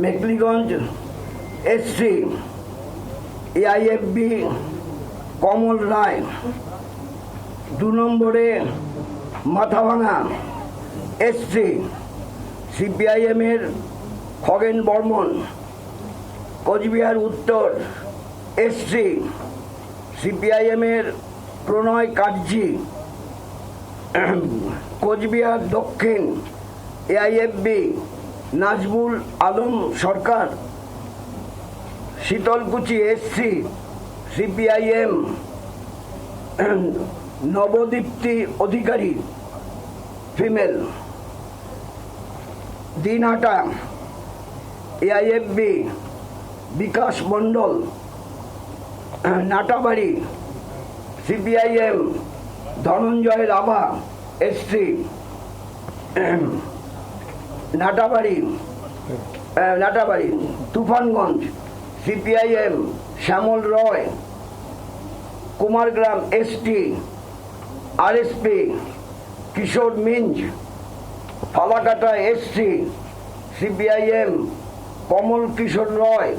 Mekhliganj SC AIFB কমল রায়। 2 নম্বরে Mathabhanga SC সিপিআইএমের খগেন বর্মন। কোচবিহার উত্তর এসসি সিপিআইএমের প্রণয় Katji. Cooch Behar Dakshin AIFB Najbul Alam Sarkar. Sitalkuchi SC CPIM Nabadipti Adhikari female. Dinhata AIFB Bikash Mondal. Natabari CPIM Dhananjay Rava SC. Natabari Tufanganj CPIM Shyamal Roy. Kumargram ST RSP Kishore Minj. Falakata SC CPIM Kamal Kishore Roy.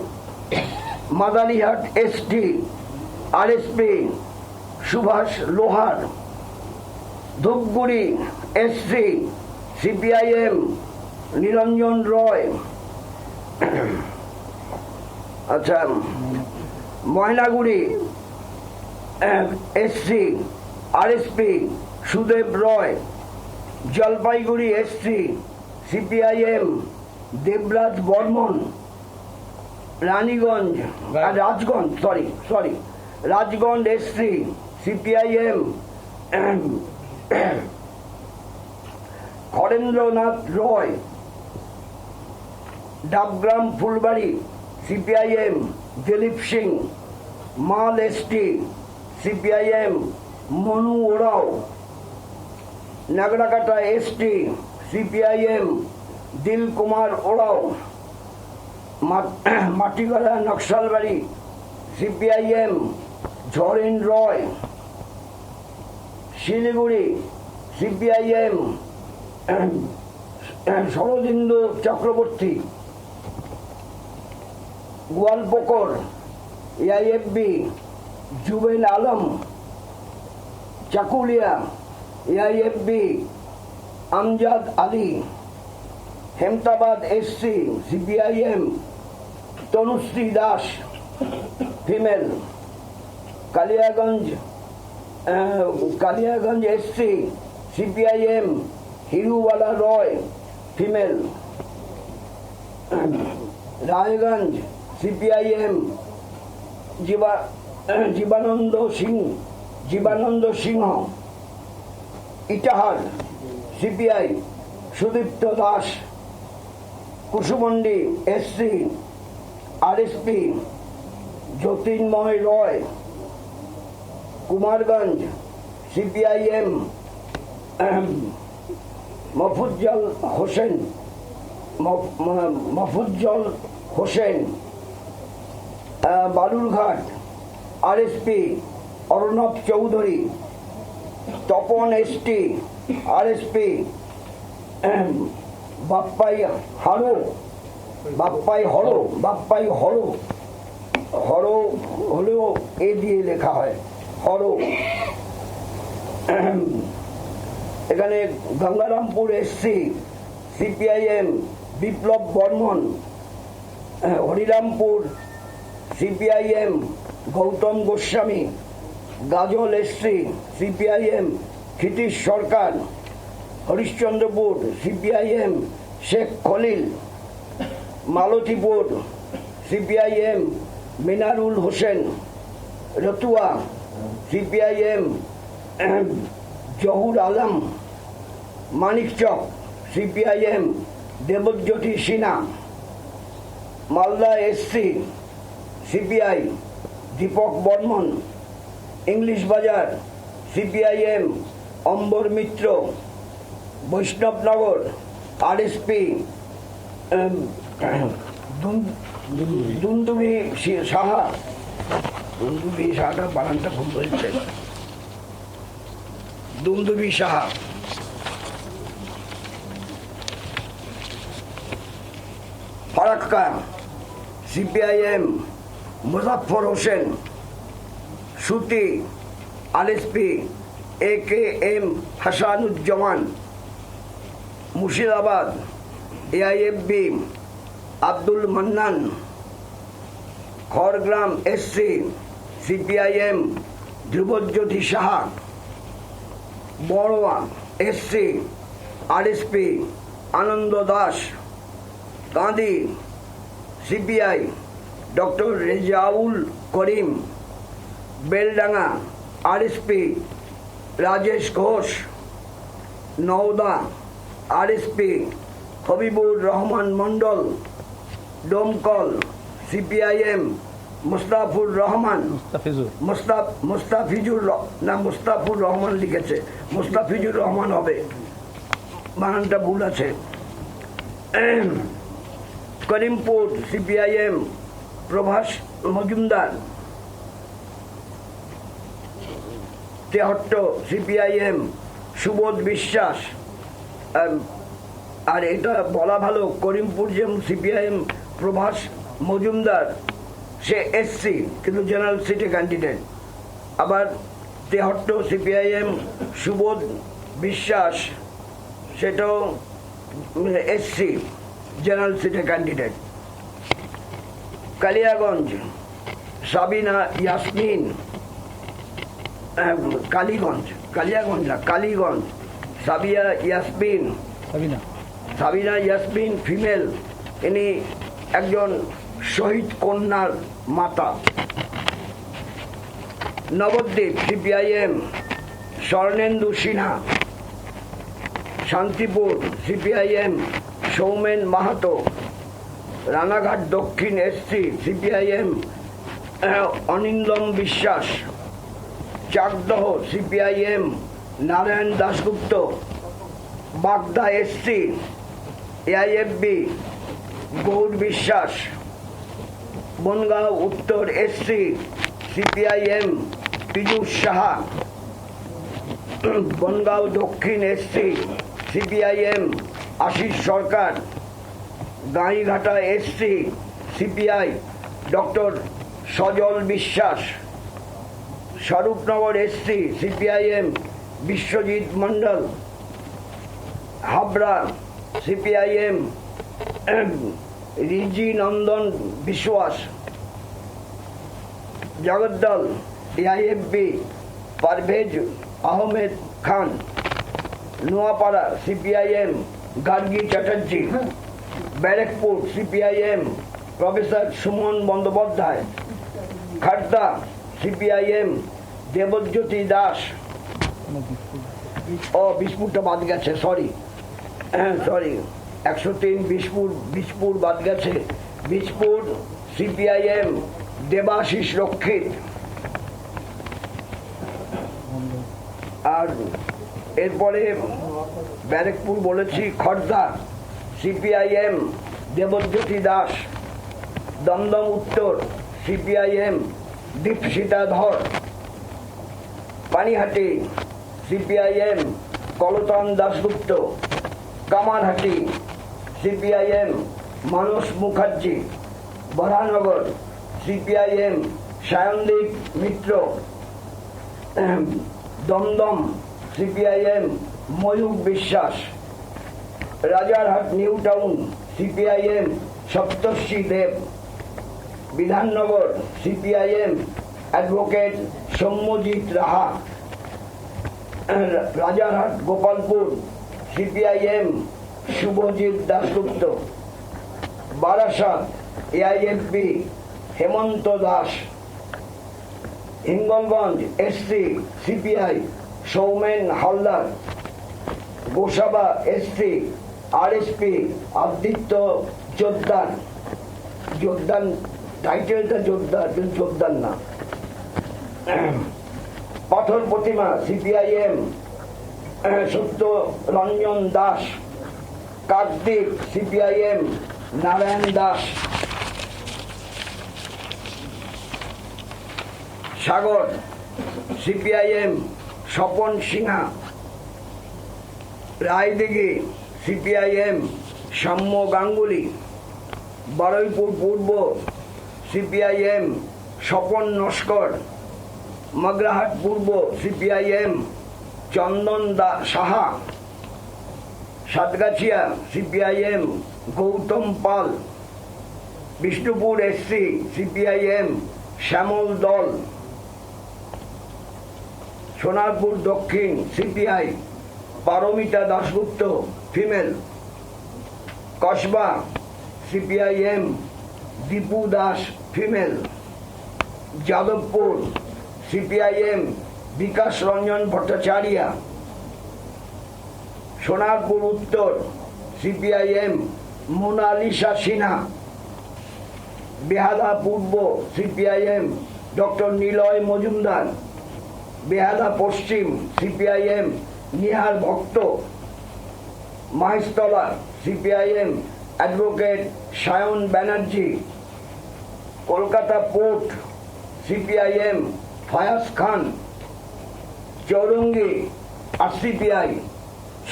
Madarihat ST RSP Subhash Lohar. Dhupguri SC CPIM Niranjan Roy. আচ্ছা, Maynaguri SC RSP Sudeb Roy. Jalpaiguri SC CPIM Debraj Barman. Rajganj SC CPIM Harendranath Roy. Dabgram Phulbari CPIM Dilip Singh. মাল ST CPIM Manu ওরাও। Nagrakata ST CPIM Dil Kumar Oraon. Matigara Naxalbari CPIM Jharen Roy. Siliguri CPIM Saradindu Chakraborty. Goalpokhar AIFB Jubel Alam. Chakulia AIFB Amjad Ali. Hemtabad SC CPIM Tanushree Das female. Kaliaganj SC CPIM Hiruwala Roy female. Raiganj CPIM Jibananda Singha. Itahar CPI Sudipta Das. Kushmandi SC RSP Jyotirmoy Roy. Kumarganj CPIM Mafuzzal Hossain. Balurghat RSP Arnab Chowdhury. Tapan ST RSP Bappai Horo হলেও এ দিয়ে লেখা হয় হরো। এখানে Gangarampur SC CPIM বিপ্লব Barman. Harirampur CPIM Gautam Goswami. Gazole SC CPIM Kshitish Sarkar. Harishchandrapur CPIM Sheikh Khalil. Malatipur CPIM Minarul Hossain. Ratua CPIM Jahur Alam. Manikchak CPIM Debajyoti Sinha. Malda SC CPI Dipak Barman. English Bazar CPIM Ambar Mitra. Baishnabnagar RSP Dundubi Saha. Dundubi সাহাটা বানানটা ভুল বলছে। Dundubi Saha. Farakka CPIM Muzaffar Hossain, Suti RSP AKM Hasanuzzaman, Murshidabad AIFB Abdul Mannan, Khargram SC CPIM Dhrubajyoti Saha, Baroa SC RSP Ananda Das, কাঁদি CPI doctor Rezaul Karim, Beldanga RSP Rajesh Ghosh, Nowda RSP Habibur Rahaman Mondal, Domkal CPIM Mustafur Rahaman, Mustafizur Rahaman লিখেছে, মুস্তাফিজুর রহমান হবে, বানানটা ভুল আছে। করিমপুর CPIM প্রভাস মজুমদার, তেহট্ট CPIM সুবোধ বিশ্বাস। আর এটা বলা ভালো, করিমপুর যে CPIM প্রভাস মজুমদার সে SC কিন্তু জেনারেল সিটে ক্যান্ডিডেট, আবার তেহট্ট CPIM সুবোধ বিশ্বাস সেটাও SC জেনারেল সিটে ক্যান্ডিডেট। কালিয়াগঞ্জ সাবিনা ইয়াসমিন, কালীগঞ্জ সাবিনা ইয়াসমিন ফিমেল, ইনি একজন শহীদ কন্যার মাতা। নবদ্বীপ CPIM স্বর্ণেন্দু সিনহা, শান্তিপুর CPIM সৌমেন মাহাতো, রানাঘাট দক্ষিণ SC CPIM অনিন্দম বিশ্বাস, চাকদহ CPIM নারায়ণ দাশগুপ্ত, বাগদা SC AIFB গৌর বিশ্বাস, বনগাঁও উত্তর SC CPIM পীযূষ সাহা, বনগাঁও দক্ষিণ SC CPIM আশিস সরকার, গাইঘাটা SC CPI ডক্টর সজল বিশ্বাস, Swarupnagar SC CPIM Biswajit Mondal, Habra CPIM Riji Nandan Biswas, Jagaddal AIFB Parvez Ahmed Khan, Noapara CPIM Gargi Chatterjee, Barrackpore CPIM professor Suman Bandyopadhyay, Khardaha CPIM Debajyoti Das, বিশপুরটা বাদ গেছে, সরি 103 বিশপুর বাদ গেছে, বিশপুর CPIM দেবাশিস রক্ষিত। আর এরপরে ব্যারেকপুর বলেছি, খড়দা CPIM দেবজ্যোতি দাস, দমদম উত্তর CPIM দীপশিতা ধর, পানিহাটি CPIM কলতন দাশগুপ্ত, কামারহাটি CPIM মানস মুখার্জি, বরানগর CPIM সায়নদীপ মিত্র, Dumdum CPIM Mayukh Biswas, Rajarhat New Town CPIM Saptarshi Deb, Bidhannagar CPIM advocate Soumyajit Raha, Rajarhat Gopalpur CPIM Subhajit Dasgupta, Barasat AIFB Hemanta Das, Hingalganj SC CPI Soumen Halder, Gosaba SC RSP Aditya Jordar, টাইটেলটা জোরদার না। পাথর প্রতিমা CPIM সত্য রঞ্জন দাস, কাকদ্বীপ CPIM নারায়ণ দাস, সাগর CPIM স্বপন সিনহা, রায়দিঘি CPIM সাম্য গাঙ্গুলি, বারুইপুর পূর্ব CPIM Swapan Naskar, Magrahat Purba CPIM Chandan Saha, Satgachhia CPIM Gautam Pal, Bishnupur SC CPIM Shyamal Dal, Sonarpur Dakshin CPI Paramita Dasgupta female, Kasba CPIM Dipu Das female, Jadavpur CPIM Bikash Ranjan Bhattacharya, Sonarpur Uttar CPIM Monalisa Sinha, Behala Purba CPIM doctor Niloy Majumdar, Behala Paschim CPIM Nihar Bhakta, Maheshtala CPIM advocate Sayan Banerjee, Kolkata Port CPIM Fayaz Khan, Chowringhee RCPI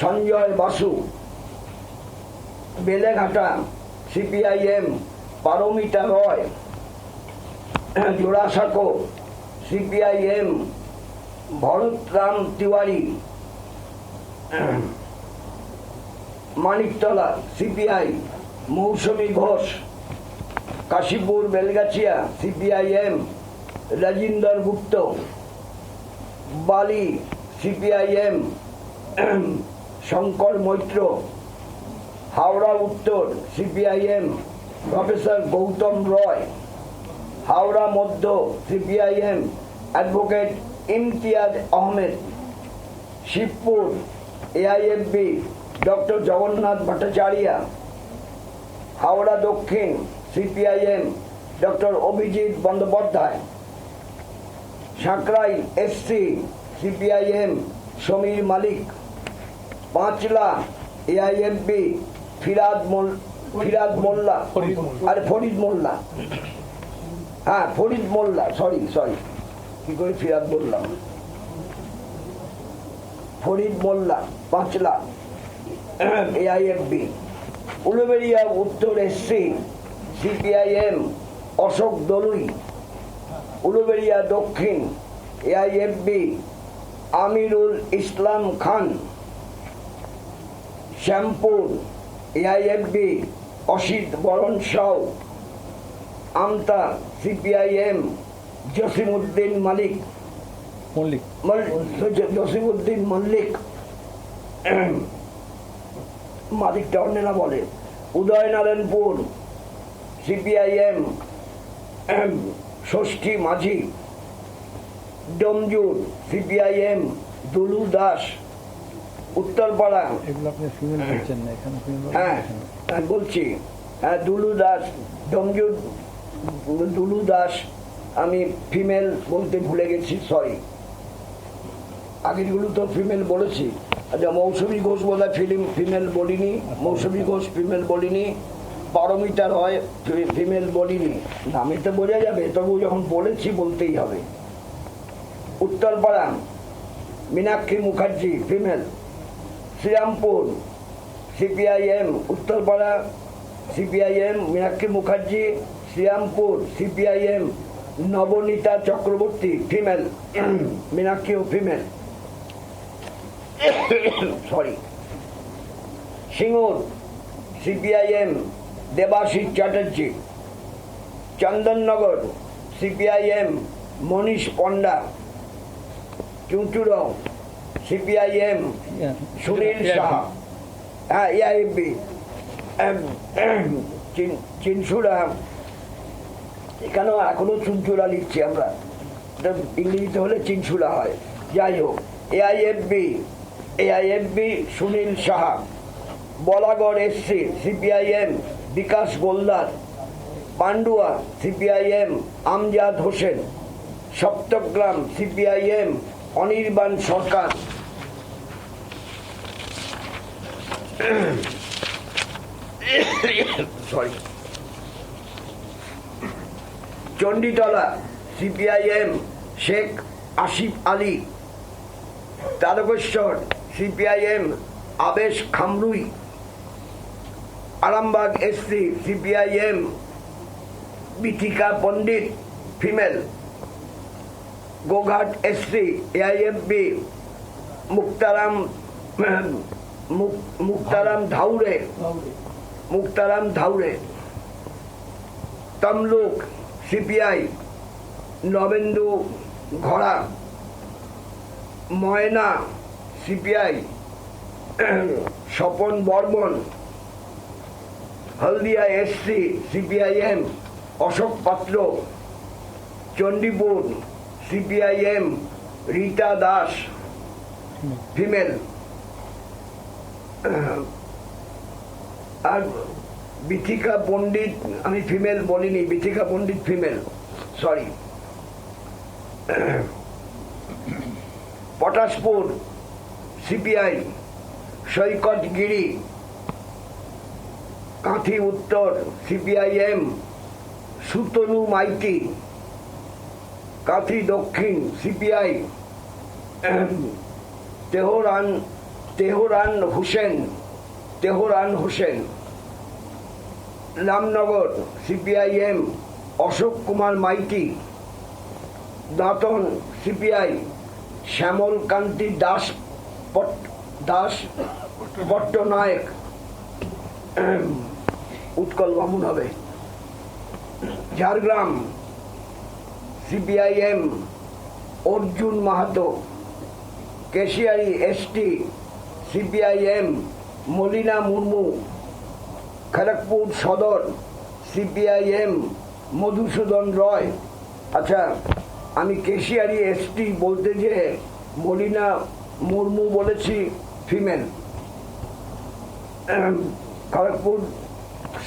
Sanjay Basu, Beleghata CPIM Paramita Roy, Jorasanko CPIM Bharatram Tiwari, Maniktala CPI Mousumi Ghosh, Kashipur Belgachhia CPIM Rajinder Gupta, Bally CPIM Shankar Maitra, Howrah Uttar CPIM professor Gautam Roy, Howrah Madhya CPIM advocate Imtiaz Ahmed, Shibpur AIFB doctor Jagannath Bhattacharya, Howrah Dakshin CPIM doctor Abhijit Bandyopadhyay, Sankrail SC CPIM Samir Malik, Panchla AIFB Farid Molla, sorry কি করে ফিরাদ বললাম, Farid Molla Panchla AIFB, Uluberia Uttar SC CPIM Ashok Dolui, Uluberia Dakshin AIFB Amirul Islam Khan, Shyampur AIFB Asit বরণ সাউ, আমতা CPIM Jasimuddin Mallick, মালিকটা অন্যরা বলে, Udaynarayanpur CPIM ষষ্ঠী মাঝি, Domjur CPIM Dulu Das, Uttarpara বলছি দুলু দাস, ডোমজুর দুলু দাস, আমি female বলতে ভুলে গেছি, সরি, আগেরগুলো তো ফিমেল বলেছি। আচ্ছা, মৌসুমী ঘোষ বলে ফিমেল বলিনি, মৌসুমী ঘোষ ফিমেল বলিনি, পারমিতা রয় ফিমেল বলিনি, নামে তো বোঝা যাবে, তবু যখন বলেছি বলতেই হবে। Uttarpara Minakshi Mukherjee female, Serampore CPIM Uttarpara CPIM Minakshi Mukherjee, Serampore CPIM Nabanita Chakraborty female, মীনাক্ষীও female, sorry. Singur CPIM Debashis Chatterjee, Chandannagar CPIM Manish Panda, চুঁচুড়া সিপিআইএম সুনীল সাহা, এআইএফবি চিনসুড়া, এখানেও এখনো চুনচুড়া লিখছি আমরা, ইংরেজিতে হলে চিনসুড়া হয়, যাই হোক। AIFB Sunil Saha, Balagarh SC CPIM Bikash Goldar, Pandua CPIM Amjad Hossain, Saptagram CPIM Anirban Sarkar, sorry, Chanditala CPIM Sheikh Asif Ali, Tarakeswar CPIM Abesh Khamrui, Arambagh SC CPIM Bithika Pandit female, Goghat SC AIFB Muktaram Dhaure, Tamluk CPI Nabendu ঘোড়া, Moyna CPI Swapan Barman, Haldia SC CPIM Ashok Patra, Chandipur CPIM Rita Das female, আর বিথিকা পণ্ডিত আমি ফিমেল বলিনি, Bithika Pandit female, sorry. Patashpur CPI Saikat Giri, Kanthi Uttar CPIM Sutanu Maity, Kanthi Dakshin CPI Tehran Hossain, Ramnagar CPIM Ashok Kumar Maity, Dantan CPI Shyamal Kanti Das Pattanayak, Utkal বামুন হবে। Jhargram CPIM Arjun Mahato, Keshiary ST CPIM Malina Murmu, Kharagpur Sadar CPIM Madhusudan রয়। আচ্ছা, আমি Keshiary ST বলতে যে মলিনা মুর্মু বলেছি female. Kharagpur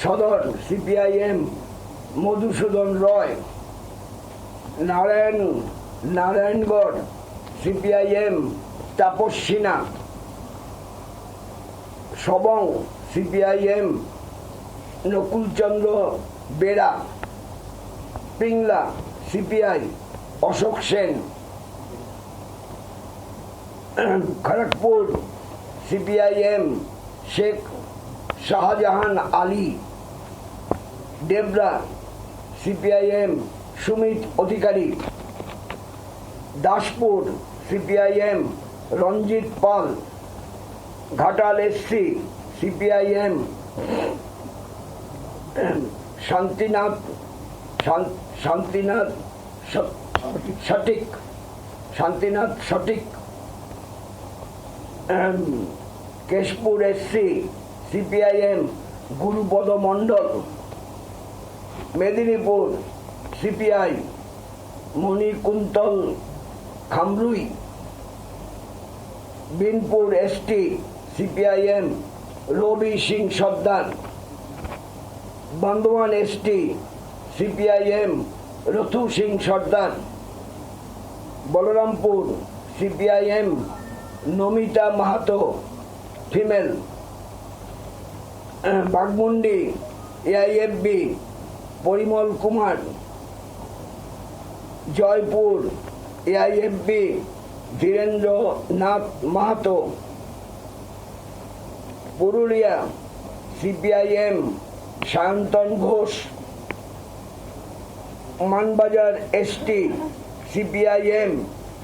Sadar CPIM Madhusudan Roy, Narayangarh CPIM Tapas Sinha, Sabang CPIM Nakulchandra Bera, Pingla CPI Ashok Sen, Kharagpur CPIM Sheikh Shahjahan Ali, Debra CPIM Sumit Adhikari, Daspur CPIM Ranjit Pal, Ghatal SC CPIM Shantinath Sathik, Keshpur SC CPIM Gurupada Mondal, Medinipur CPI Manikuntal Khamrui, Binpur ST CPIM Rabi Singh Sardar, Bardhaman ST CPIM Rathu Singh Sardar, Balarampur CPIM Namita Mahato female, Baghmundi AIFB Parimal Kumar, Jaipur AIFB Dhirendra Nath Mahato, Purulia CPIM Sayantan Ghosh, Manbazar ST CPIM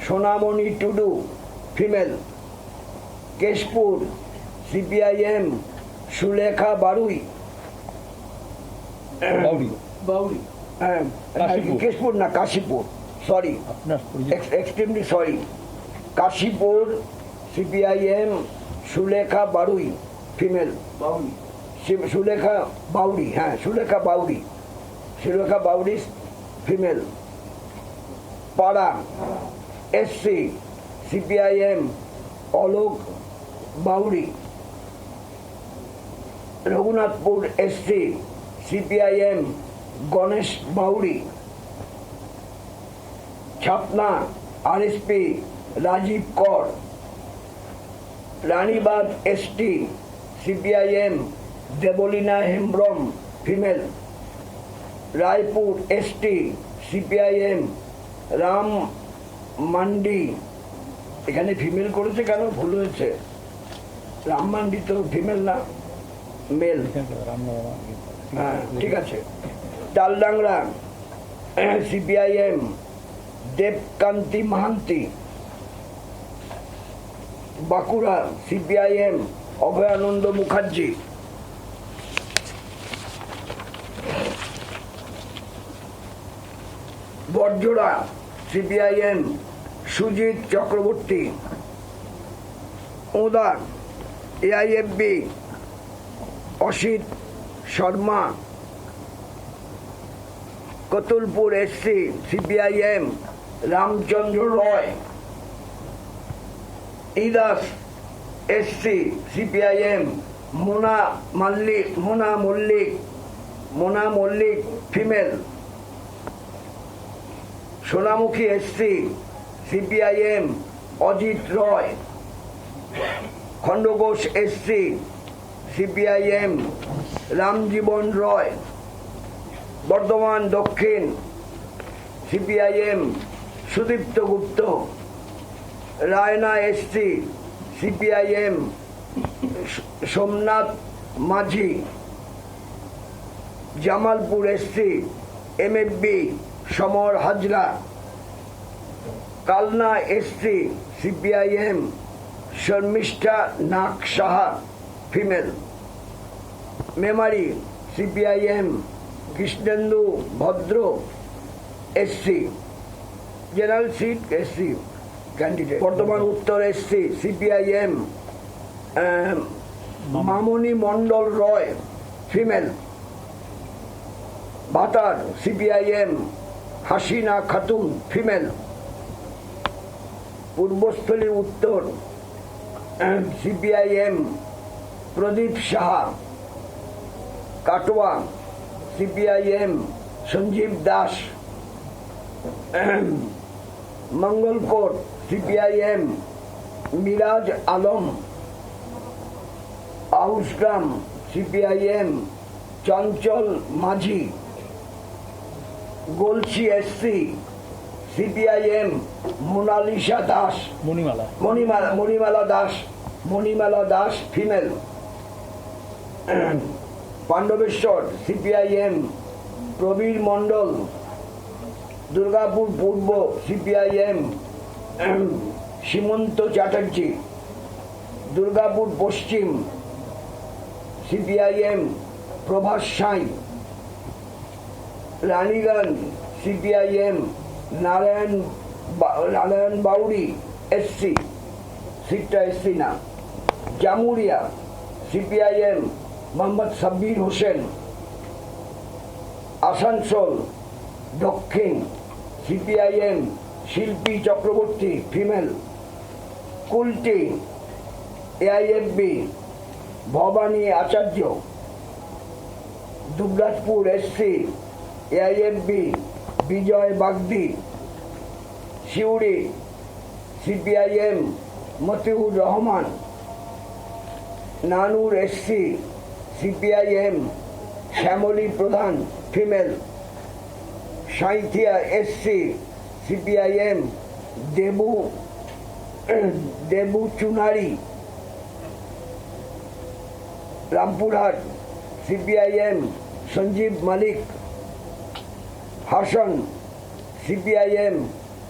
Sonamani Tudu female, Keshpur CPIM Sulekha Barui, Keshpur না Kashipur, sorry, extremely sorry, Kashipur CPIM Sulekha Barui female, Sulekha Bauri, হ্যাঁ Sulekha Bauri female, Para SC CPIM Alok Bauri, Raghunathpur SC CPIM Ganesh Bauri, Chhapna RSP Rajib Kar, Ranibag ST CPIM Deblina Hembram female, Raipur ST CPIM Ram Mandi, এখানে female করেছে কেন, ভুল হয়েছে, রাম মান্ডি তো female না, mail. হ্যাঁ ঠিক আছে। Taldangra CPIM Debkanti Mahanti. Bankura CPIM Abhayananda Mukherjee. Barjora CPIM Sujit Chakraborty. Oda AIFB Asit Sharma. Kotulpur SC CPIM Ramchandra Roy. Idas SC CPIM Mona Mallick female. Sonamukhi SC CPIM Ajit Roy. Khandaghosh SC CPIM Ramjiban Roy. Bardhaman Dakshin CPIM Sudipta Gupta. Raina SC CPIM Somnath Majhi. Jamalpur SC MFB Samar Hazra. Kalna SC CPIM Sharmistha Nag Saha female. Memari CPIM Krishnendu Bhadra SC general seat SC candidate. Bardhaman Uttar SC CPIM Mamoni Mondal Roy female. Bhatar CPIM Hasina Khatun female. Purbasthali Uttar CPIM Pradip Saha. Katwa CPIM Sanjib Das. Mangalkot CPIM Miraj Alam. Ausgram CPIM Chanchal Majhi. Galsi SC CPIM Manimala Das female. Pandabeswar CPIM Prabir Mondal. Durgapur Purba CPIM Simanta Chatterjee. Durgapur Paschim CPIM Prabhas Sai. Raniganj CPIM Narayan Bauri SC সিটটা SC না। Jamuria CPIM Mohammad Sabbir Hossain. Asansol Dakshin CPIM Shilpi Chakraborty female. Kulti AIFB Bhabani Acharya. Dubrajpur SC AIFB Bijoy Bagdi. Suri CPIM Matiur Rahman. Nanoor SC CPIM Shyamali Pradhan female. Sainthia SC CPIM Debu Chunari. Rampurhat CPIM Sanjib Malik. Hasan CPIM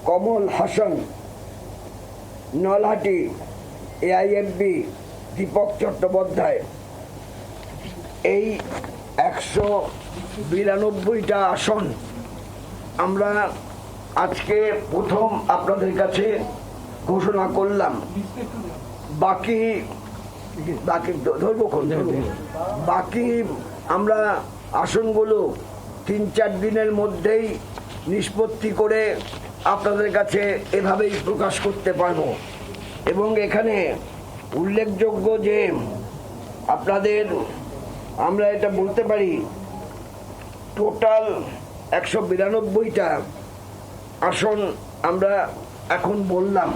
Kamal Hasan. Nalhati AIFB Dipak Chattopadhyay. এই 192টা আসন আমরা আজকে প্রথম আপনাদের কাছে ঘোষণা করলাম। বাকি আমরা আসনগুলো 3-4 দিনের মধ্যেই নিষ্পত্তি করে আপনাদের কাছে এভাবেই প্রকাশ করতে পারবো। এবং এখানে উল্লেখযোগ্য যে আপনাদের আমরা এটা বলতে পারি টোটাল 192টা আসন আমরা এখন বললাম।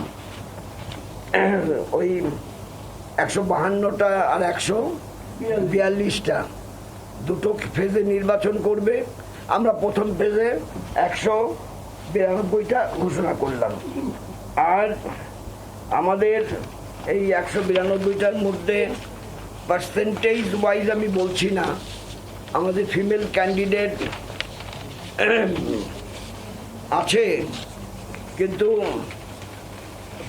ওই 152টা আর 142টা দুটো ফেজে নির্বাচন করবে। আমরা প্রথম ফেজে 192টা ঘোষণা করলাম। আর আমাদের এই 192টার মধ্যে পার্সেন্টেজ ওয়াইজ আমি বলছি না, আমাদের ফিমেল ক্যান্ডিডেট আছে, কিন্তু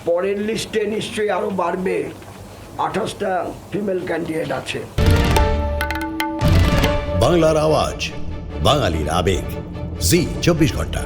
পরের লিস্টে নিশ্চয়ই আরও বাড়বে। 28টা ফিমেল ক্যান্ডিডেট আছে। বাংলার আওয়াজ, বাঙালির আবেগ, জি 24 ঘন্টা।